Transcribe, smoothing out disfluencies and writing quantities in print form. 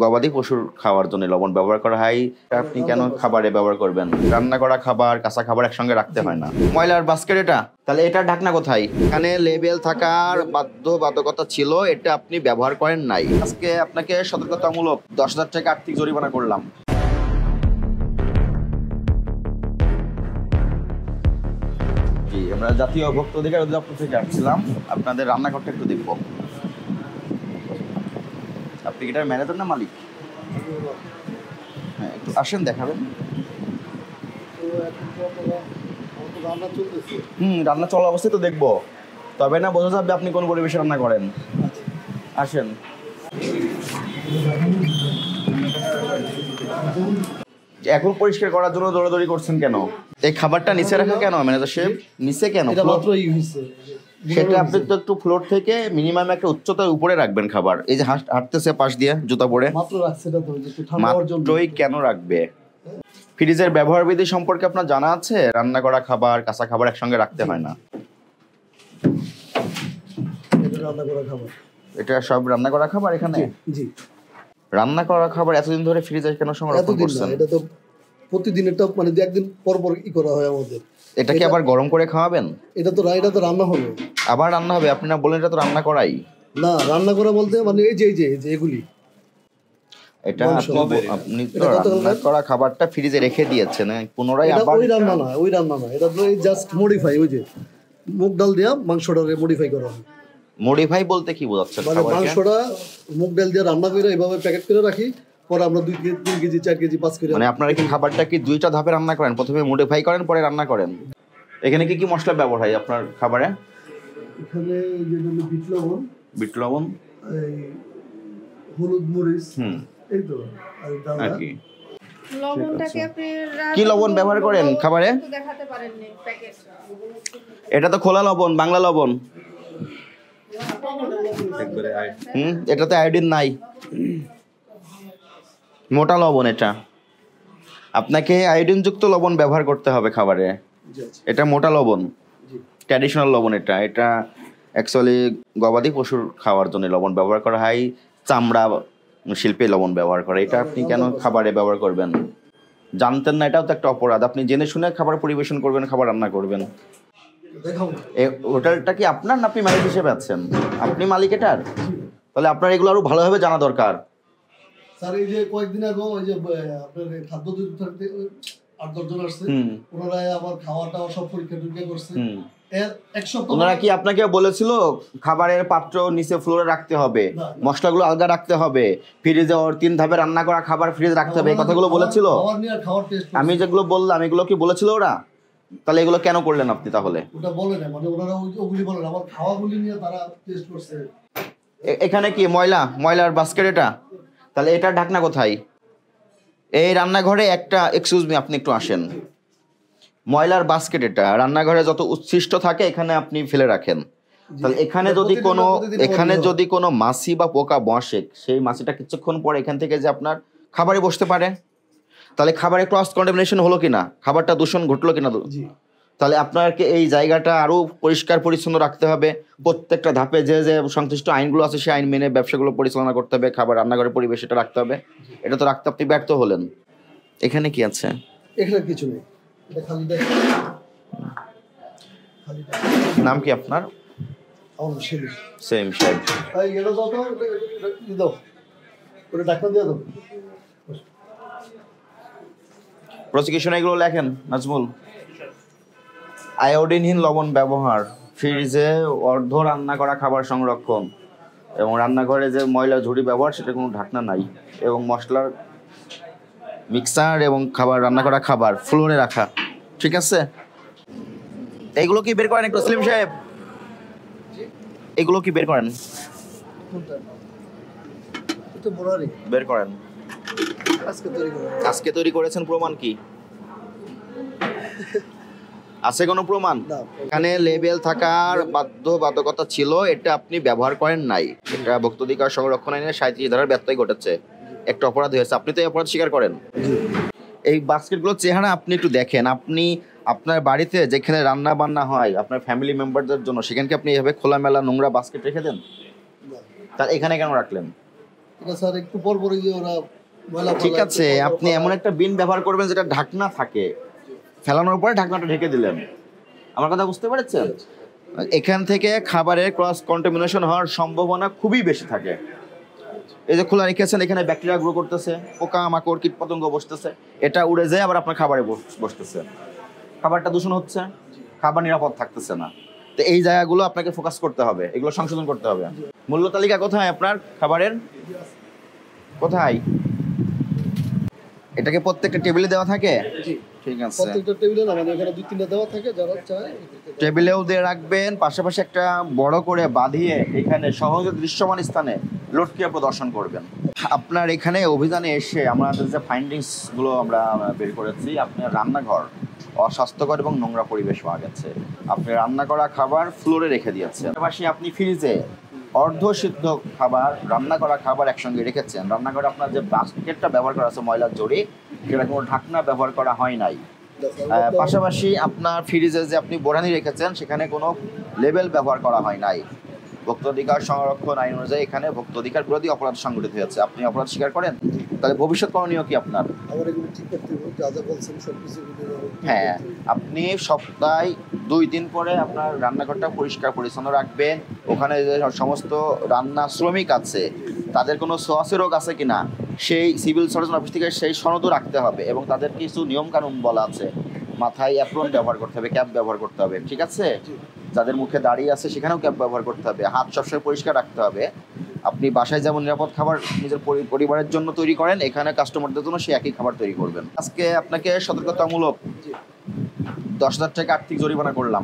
গবাদি পশুর খাওয়ার জন্য লবণ ব্যবহার করা হয়। আপনি কেন খাবারে ব্যবহার করবেন? রান্না করা খাবার, কাঁচা খাবার একসঙ্গে রাখতে হয় না। ময়লার বাস্কেট এটা, তাহলে এটার ঢাকনা কোথায়? এখানে লেবেল থাকার বাধ্যবাধকতা ছিল, এটা আপনি ব্যবহার করেন নাই। আজকে আপনাকে সতর্কতামূলক 10,000 টাকা আর্থিক জরিমানা করলাম। আমরা জাতীয় ভোক্তা অধিকার অধিদপ্তর থেকে আসছিলাম, আপনাদের রান্নাঘরটা একটু দেখবো। আপনি এটার ম্যানেজার না মালিক? হ্যাঁ, একটু আসেন, দেখাবেন। রান্না চলা অবস্থায় তো দেখবো, তবে না বোঝা যাবে আপনি কোন পরিবেশে রান্না করেন। আসেন। এখন পরিষ্কার করার জন্য দৌড়াদৌড়ি করছেন কেন? এই খাবারটা নিচে রাখা কেন ম্যানেজার সাহেব? নিচে কেন? সেটা আপনি তো একটু ফ্লোর থেকে মিনিমাম একটা উচ্চতার উপরে রাখবেন খাবার। এই যে হাঁটতেছে পাশ দিয়ে জুতা পরে, মাত্রই কেন রাখবে? ফ্রিজের ব্যবহার বিধি সম্পর্কে আপনার জানা আছে? রান্না করা খাবার, কাঁচা খাবার একসঙ্গে রাখতে হয় না। এটা সব রান্না করা খাবার এখানে? জি। রান্না করা খাবার এতদিন ধরে ফ্রিজে কেন সংরক্ষণ করছেন? এটা তো প্রতিদিনেরটা মানে একদিন পর পর করা হয় আমাদের। এটা কি আবার গরম করে খাওয়াবেন? এটা তো রান্না হবে। আবার রান্না হবে? আপনি না বলেন এটা তো রান্না করাই। না, রান্না করা বলতে মানে এই যে এগুলি, এটা আপনি তো রান্না করা খাবারটা ফ্রিজে রেখে দিয়েছেন, পুনরায় আবার ওই রান্না না, এটা তো জাস্ট মডিফাই, ওই যে মুগ ডাল দিয়া মাংসটাকে মডিফাই করা হয়। মডিফাই বলতে কি বোঝাচ্ছেন? মানে মাংসটা মুগ ডাল দিয়ে রান্না করে এভাবে প্যাকেট করে রাখি, পরে আমরা 2 কেজি 4 কেজি 5 কেজি। মানে আপনারা কি খাবারটা কি দুইটা ধাপে রান্না করেন? প্রথমে মডিফাই করেন, পরে রান্না করেন? এখানে কি কি মশলা ব্যবহার হয় আপনার খাবারে? এখানে যে বিট লবণ, এই হলুদ মরিচ, এই তো আর ডাল। লবণটাকে আপনি কি লবণ ব্যবহার করেন খাবারে? দেখাতে পারেননি প্যাকেট। এটা তো খোলা লবণ, বাংলা লবণ। এটাতে আয়োডিন নাই, মোটা লবণ। এটা আপনাকে আয়োডিন যুক্ত লবণ ব্যবহার করতে হবে খাবারে। এটা মোটা লবণ, ট্র্যাডিশনাল লবণ। এটা অ্যাকচুয়ালি গবাদি পশুর খাওয়ার জন্য লবণ ব্যবহার করা হয়, চামড়া শিল্পে লবণ ব্যবহার করে। এটা আপনি কেন খাবারে ব্যবহার করবেন? জানতেন না? এটাও তো একটা অপরাধ। আপনি জেনে শুনে খাবার পরিবেশন করবেন, খাবার রান্না করবেন। হোটেলটা কি আপনার না আপনি মালিক হিসেবে আছেন? আপনি মালিক এটার, তাহলে আপনার এগুলো আরো ভালোভাবে জানা দরকার। স্যার, এই যে কয়েকদিন আগে ওই যে আপনার খাদ্য থাকতে 8-10 জন আসছে, ওনারা আবার খাওয়াটা সব পরীক্ষা করছে। ওনারা কি আপনাকে বলেছিল খাবারের পাত্র নিচে ফ্লোরে রাখতে হবে, মশলাগুলো আলাদা রাখতে হবে, ফ্রিজে 3 ধাপে রান্না করা খাবার ফ্রিজে রাখতে হবে, এই কথাগুলো বলেছিল? আমি যেগুলো বললাম এগুলো কি বলেছিল ওরা? তাহলে এগুলো কেন করলেন আপনি? তাহলে ওটা বলে না, মানে ওনারা ওগুলি বলেন, আমার খাওয়াগুলি নিয়ে তারা টেস্ট করছে। এখানে কি ময়লার বাস্কেট এটা, তাহলে এটার ঢাকনা কোথায়? এই রান্নাঘরে একটা, এক্সকিউজ মি, আপনি একটু আসেন। ময়লার বাস্কেট এটা, রান্নাঘরে যত উচ্ছিষ্ট থাকে এখানে আপনি ফেলে রাখেন। তাহলে এখানে যদি কোনো মাছি বা পোকা বসে, সেই মাছিটা কিছুক্ষণ পরে এখান থেকে যে আপনার খাবারে বসতে পারে, তাহলে খাবারে ক্রস কন্টামিনেশন হলো কিনা, খাবারটা দূষণ ঘটলো কিনা? তাহলে আপনাকে এই জায়গাটা আরো পরিষ্কার পরিচ্ছন্ন রাখতে হবে। প্রত্যেকটা ধাপে যে যে সংশ্লিষ্ট আইনগুলো আছে সেই আইন মেনে ব্যবসাগুলো পরিচালনা করতে হবে, খাবার রান্নাঘরের পরিবেশ এটা রাখতে হবে। এটা তো রাখতে আপনি ব্যর্থ হলেন। এখানে কি আছে? এখানে কিছু নেই, এটা খালি নাম কি আপনার? সেম সাহেব। প্রসিকিউশন এগুলো লেখেন নাজমুল। আয়োডিনহীন লবণ ব্যবহার, ফ্রিজে অর্ধ রান্না করা খাবার সংরক্ষণ, এবং রান্নাঘরে যে ময়লা ঝুড়ি ব্যবহার সেটা কোনো ঢাকনা নাই, এবং মশলার মিক্সার এবং খাবার রান্না করা খাবার ফ্লোরে রাখা। ঠিক আছে, এগুলো কি বের করেন একটু সেলিম সাহেব? এগুলো কি বের করেন? বের করেন। আজকে তৈরি করেছেন, প্রমাণ কি আছে? কোনো প্রমাণ? এখানে লেবেল থাকার বাধ্যবাধকতা ছিল, এটা আপনি ব্যবহার করেন নাই। এটা ভোক্তা অধিকার সংরক্ষণ আইনের 37 ধারার ব্যত্যয় ঘটেছে, একটা অপরাধ হয়েছে। আপনি তো এই অপরাধ স্বীকার করেন। এই বাস্কেটগুলোর চেহারা আপনি একটু দেখেন। আপনি আপনার বাড়িতে যেখানে রান্না বান্না হয় আপনার ফ্যামিলি মেম্বারদের জন্য, সেখানে কি আপনি এইভাবে খোলামেলা নোংরা বাস্কেট রেখে দেন? তার এখানে কেন রাখলেন? এটা স্যার একটু পর পরই যে ওরা ময়লা ঠিক ফেলায়, আছে, একটু আপনি ফেলায়। এমন একটা বিন ব্যবহার করবেন যেটা ঢাকনা থাকে, ফেলানোর পরে ঢাকনাটা ঢেকে দিলেন। আমার কথা বুঝতে পেরেছেন? এখান থেকে খাবারের ক্রস কন্টামিনেশন হওয়ার সম্ভাবনা খুবই বেশি থাকে। এই যে খোলা রেখেছেন, এখানে ব্যাকটেরিয়া গ্রো করতেছে, পোকা মাকড় কীট পতঙ্গ বসতেছে, এটা উড়ে যায় আবার আপনার খাবারে বসতেছে, খাবারটা দূষণ হচ্ছে, খাবার নিরাপদ থাকতেছে না। তো এই জায়গাগুলো আপনাকে ফোকাস করতে হবে, এগুলো সংশোধন করতে হবে। মূল্য তালিকা কোথায় আপনার খাবারের? কোথায়? এটাকে প্রত্যেকটা টেবিলে দেওয়া থাকে? জি, ঠিক আছে, প্রত্যেকটা টেবিলে আমাদের এখানে 2-3টা দেওয়া থাকে, যারা চায় টেবিলেও দিয়ে রাখবেন, পাশাপাশি একটা বড় করে বাঁধিয়ে এখানে সহজে দৃশ্যমান স্থানে লটকিয়ে প্রদর্শন করবেন। আপনার এখানে অভিযানে এসে আমাদের যে ফাইন্ডিংস গুলো আমরা বের করেছি, আপনার রান্নাঘর অস্বাস্থ্যকর এবং নোংরা পরিবেশ পাওয়া গেছে। আপনি রান্না করা খাবার ফ্লোরে রেখে দিয়েছেন, পাশাপাশি আপনি ফ্রিজে অর্ধসিদ্ধ খাবার, রান্না করা খাবার একসঙ্গে রেখেছেন। রান্নাঘরে আপনার যে বাস্কেটটা ব্যবহার করা আছে ময়লার জড়ি, সেটা কোনো ঢাকনা ব্যবহার করা হয় নাই। পাশাপাশি আপনার ফ্রিজে যে আপনি বোরানি রেখেছেন, সেখানে কোনো লেবেল ব্যবহার করা হয় নাই। ভোক্তাধিকার সংরক্ষণ আইন অনুযায়ী এখানে ভোক্তাধিকার বিরোধী অপরাধ সংগঠিত হয়েছে। আপনি অপরাধ স্বীকার করেন? তাহলে ভবিষ্যৎ করণীয় কি আপনার? আমার এগুলো ঠিক করতে হবে, যা যা বলছেন সবকিছু হ্যাঁ, আপনি সপ্তাহে 2 দিন পরে আপনার রান্নাঘরটা পরিষ্কার পরিচ্ছন্ন রাখবেন। ওখানে যে সমস্ত রান্না শ্রমিক আছে তাদের কোনো ছোঁয়াচে রোগ আছে কিনা সেই সিভিল সার্জন অফিস থেকে সেই সনদও রাখতে হবে, এবং তাদের কিছু নিয়মকানুন বলা আছে। মাথায় অ্যাপ্রন ব্যবহার করতে হবে, ক্যাপ ব্যবহার করতে হবে, ঠিক আছে? যাদের মুখে দাঁড়িয়ে আছে সেখানেও ক্যাপ ব্যবহার করতে হবে, হাত সবসময় পরিষ্কার রাখতে হবে। আপনি বাসায় যেমন নিরাপদ খাবার নিজের পরিবারের জন্য তৈরি করেন, এখানে কাস্টমারদের জন্য সেই একই খাবার তৈরি করবেন। আজকে আপনাকে সতর্কতামূলক 10,000 টাকা আর্থিক জরিমানা করলাম।